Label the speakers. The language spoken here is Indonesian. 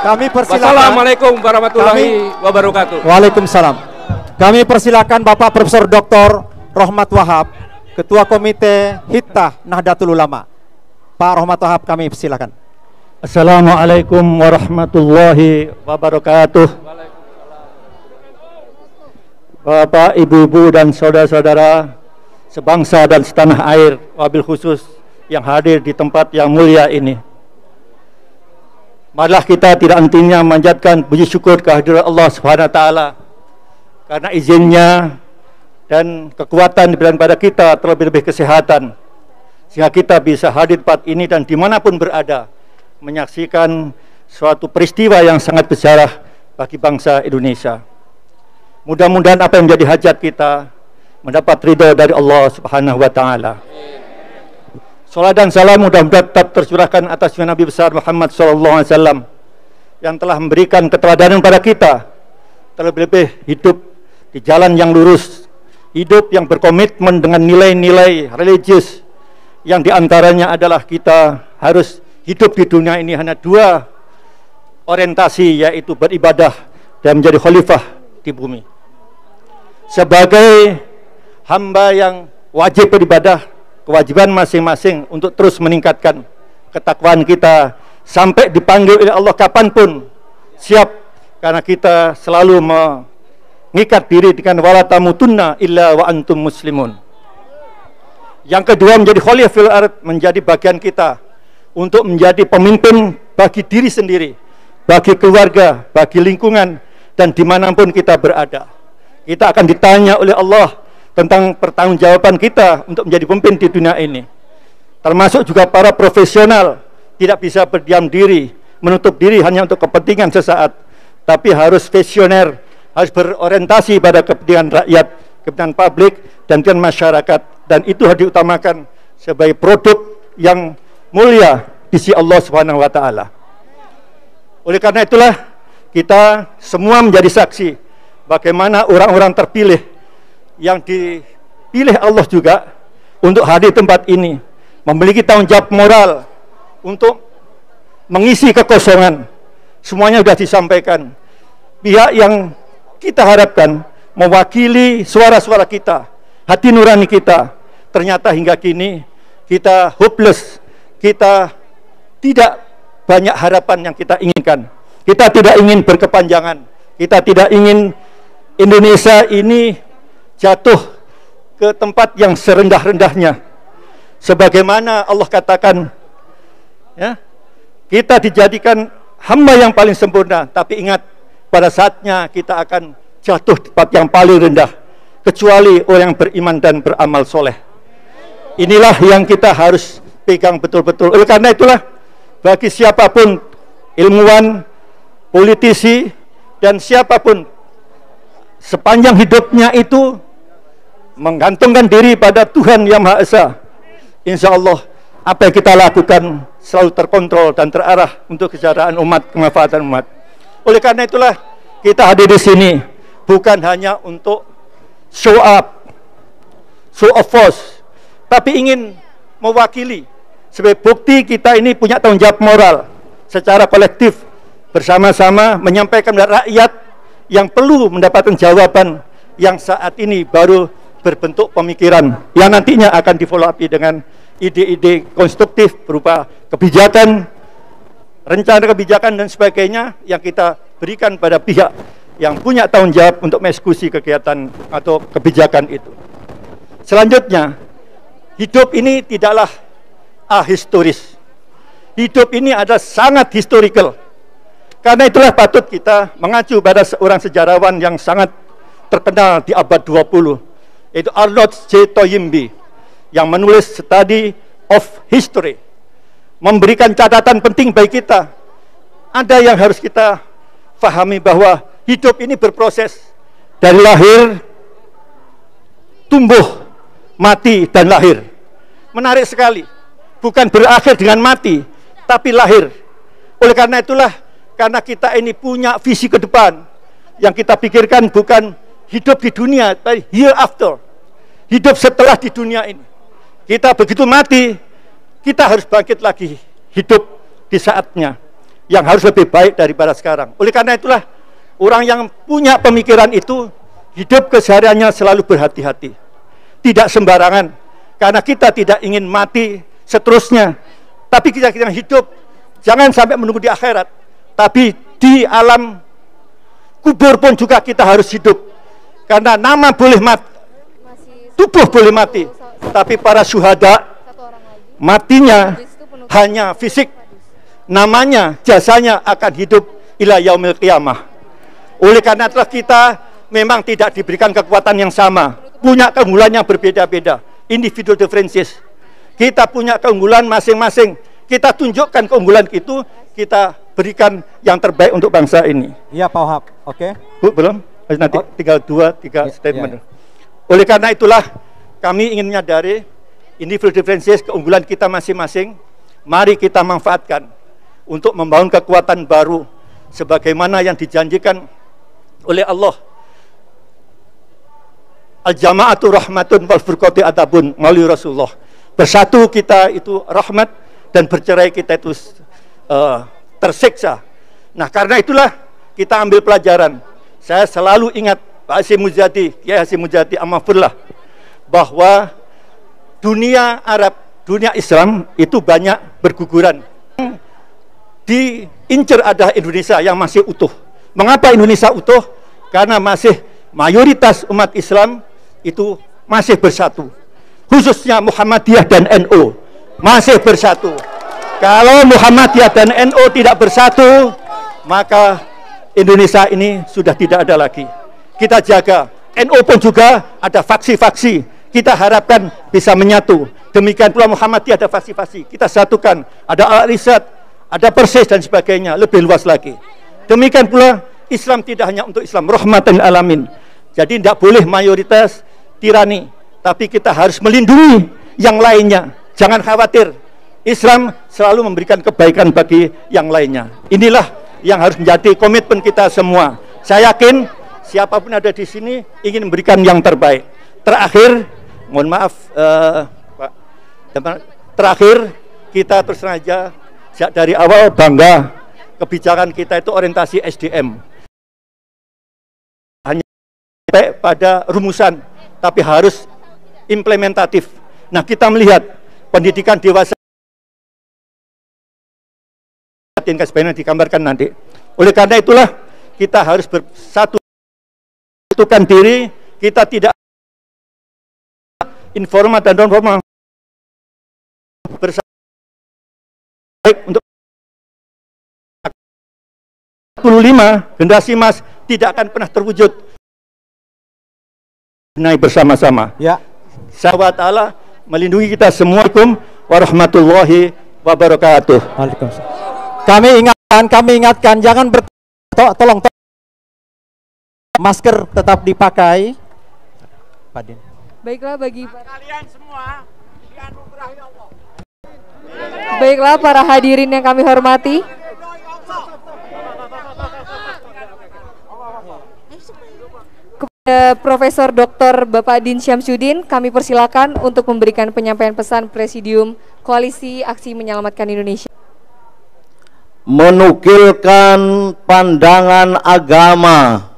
Speaker 1: Kami persilakan.
Speaker 2: Wassalamualaikum warahmatullahi wabarakatuh.
Speaker 1: Waalaikumsalam. Kami persilakan Bapak Profesor Dr. Rohmat Wahab, Ketua Komite Hittah Nahdlatul Ulama. Pak Rohmat Wahab, kami persilakan.
Speaker 3: Assalamualaikum warahmatullahi wabarakatuh. Bapak, ibu-ibu dan saudara-saudara sebangsa dan setanah air, wabil khusus yang hadir di tempat yang mulia ini. Marilah kita tidak hentinya memanjatkan puji syukur kehadirat Allah Subhanahu wa taala karena izinnya dan kekuatan diberikan pada kita, terlebih-lebih kesehatan, sehingga kita bisa hadir di tempat ini dan dimanapun berada menyaksikan suatu peristiwa yang sangat bersejarah bagi bangsa Indonesia. Mudah-mudahan apa yang menjadi hajat kita mendapat ridho dari Allah Subhanahu wa taala. Salat dan salam mudah-mudahan tetap tercurahkan atas Nabi besar Muhammad SAW yang telah memberikan keteladanan pada kita, terlebih-lebih hidup di jalan yang lurus, hidup yang berkomitmen dengan nilai-nilai religius yang diantaranya adalah kita harus hidup di dunia ini hanya dua orientasi, yaitu beribadah dan menjadi khalifah di bumi. Sebagai hamba yang wajib beribadah, kewajiban masing-masing untuk terus meningkatkan ketakwaan kita sampai dipanggil oleh Allah kapanpun siap, karena kita selalu mengikat diri dengan wala tamutunna illa wa antum muslimun. Yang kedua, menjadi khalifah fil ardh, menjadi bagian kita untuk menjadi pemimpin bagi diri sendiri, bagi keluarga, bagi lingkungan, dan dimanapun kita berada. Kita akan ditanya oleh Allah tentang pertanggungjawaban kita untuk menjadi pemimpin di dunia ini. Termasuk juga para profesional tidak bisa berdiam diri, menutup diri hanya untuk kepentingan sesaat, tapi harus visioner, harus berorientasi pada kepentingan rakyat, kepentingan publik, dan kepentingan masyarakat. Dan itu harus diutamakan sebagai produk yang mulia di sisi Allah Subhanahu wa taala. Oleh karena itulah kita semua menjadi saksi bagaimana orang-orang terpilih yang dipilih Allah juga untuk hadir di tempat ini memiliki tanggung jawab moral untuk mengisi kekosongan. Semuanya sudah disampaikan. Pihak yang kita harapkan mewakili suara-suara kita, hati nurani kita, ternyata hingga kini kita hopeless, kita tidak banyak harapan yang kita inginkan. Kita tidak ingin berkepanjangan, kita tidak ingin Indonesia ini jatuh ke tempat yang serendah-rendahnya. Sebagaimana Allah katakan, ya, kita dijadikan hamba yang paling sempurna, tapi ingat pada saatnya kita akan jatuh di tempat yang paling rendah, kecuali orang yang beriman dan beramal soleh. Inilah yang kita harus pegang betul-betul. Oleh karena itulah bagi siapapun ilmuwan, politisi, dan siapapun sepanjang hidupnya itu menggantungkan diri pada Tuhan Yang Maha Esa, insya Allah apa yang kita lakukan selalu terkontrol dan terarah untuk kesejahteraan umat, kemanfaatan umat. Oleh karena itulah kita hadir di sini bukan hanya untuk show up, show of force, tapi ingin mewakili sebagai bukti kita ini punya tanggung jawab moral secara kolektif, bersama-sama menyampaikan kepada rakyat yang perlu mendapatkan jawaban yang saat ini baru berbentuk pemikiran yang nantinya akan di follow up dengan ide-ide konstruktif berupa kebijakan, rencana kebijakan dan sebagainya yang kita berikan pada pihak yang punya tanggung jawab untuk mengeksekusi kegiatan atau kebijakan itu. Selanjutnya, hidup ini tidaklah ahistoris. Hidup ini adalah sangat historical. Karena itulah patut kita mengacu pada seorang sejarawan yang sangat terkenal di abad 20, yaitu Arnold J. Toynbee, yang menulis Study of History, memberikan catatan penting bagi kita. Ada yang harus kita fahami bahwa hidup ini berproses dari lahir, tumbuh, mati, dan lahir. Menarik sekali, bukan berakhir dengan mati, tapi lahir. Oleh karena itulah, karena kita ini punya visi ke depan, yang kita pikirkan bukan hidup di dunia, tapi hereafter, hidup setelah di dunia ini. Kita begitu mati, kita harus bangkit lagi, hidup di saatnya. yang harus lebih baik daripada sekarang. Oleh karena itulah orang yang punya pemikiran itu hidup kesehariannya selalu berhati-hati, tidak sembarangan, karena kita tidak ingin mati seterusnya, tapi kita hidup jangan sampai menunggu di akhirat, tapi di alam kubur pun juga kita harus hidup, karena nama boleh mati, tubuh boleh mati, tapi para syuhada matinya hanya fisik, namanya, jasanya akan hidup ila yaumil qiyamah. Oleh karena itulah kita memang tidak diberikan kekuatan yang sama, punya keunggulan yang berbeda-beda, individual differences. Kita punya keunggulan masing-masing, kita tunjukkan keunggulan itu, kita berikan yang terbaik untuk bangsa ini.
Speaker 1: Iya Pak Wahab, oke.
Speaker 3: Bu, belum? Nanti tinggal 2-3 statement. Oleh karena itulah kami ingin menyadari individual differences, keunggulan kita masing-masing, mari kita manfaatkan untuk membangun kekuatan baru sebagaimana yang dijanjikan oleh Allah. Al-jama'atu rahmatun wal furqatu adabun, melalui Rasulullah. Bersatu kita itu rahmat dan bercerai kita itu tersiksa. Nah, karena itulah kita ambil pelajaran. Saya selalu ingat Pak Hasyim Muzadi, Kiai Hasyim Muzadi Amafullah, bahwa dunia Arab, dunia Islam itu banyak berguguran. Diincar adalah Indonesia yang masih utuh. Mengapa Indonesia utuh? Karena masih mayoritas umat Islam itu masih bersatu. Khususnya Muhammadiyah dan NU masih bersatu. Kalau Muhammadiyah dan NU tidak bersatu, maka Indonesia ini sudah tidak ada lagi. Kita jaga. NU pun juga ada faksi-faksi. Kita harapkan bisa menyatu. Demikian pula Muhammadiyah ada faksi-faksi. Kita satukan. Ada Al-Risyad, ada Persis dan sebagainya, lebih luas lagi. Demikian pula Islam tidak hanya untuk Islam, rahmatan alamin. Jadi tidak boleh mayoritas tirani, tapi kita harus melindungi yang lainnya. Jangan khawatir, Islam selalu memberikan kebaikan bagi yang lainnya. Inilah yang harus menjadi komitmen kita semua. Saya yakin siapapun ada di sini ingin memberikan yang terbaik. Terakhir, mohon maaf Pak, terakhir kita terus saja sejak dari awal bangga kebijakan kita itu orientasi SDM. Hanya pada rumusan, tapi harus implementatif. Nah, kita melihat pendidikan dewasa yang digambarkan nanti. Oleh karena itulah kita harus bersatu, satukan diri. Kita tidak informal dan non formal bersatu untuk 45 generasi emas tidak akan pernah terwujud naik bersama-sama. Ya. Syawat Allah melindungi kita semua. Assalamualaikum warahmatullahi wabarakatuh.
Speaker 1: Waalaikumsalam. Kami ingatkan jangan tolong masker tetap dipakai. Padin.
Speaker 4: Baiklah bagi kalian semua dianugerahi Allah. Baiklah para hadirin yang kami hormati. Kepada Profesor Dr. Bapak Din Syamsuddin, kami persilakan untuk memberikan penyampaian pesan Presidium Koalisi Aksi Menyelamatkan Indonesia.
Speaker 5: Menukilkan pandangan agama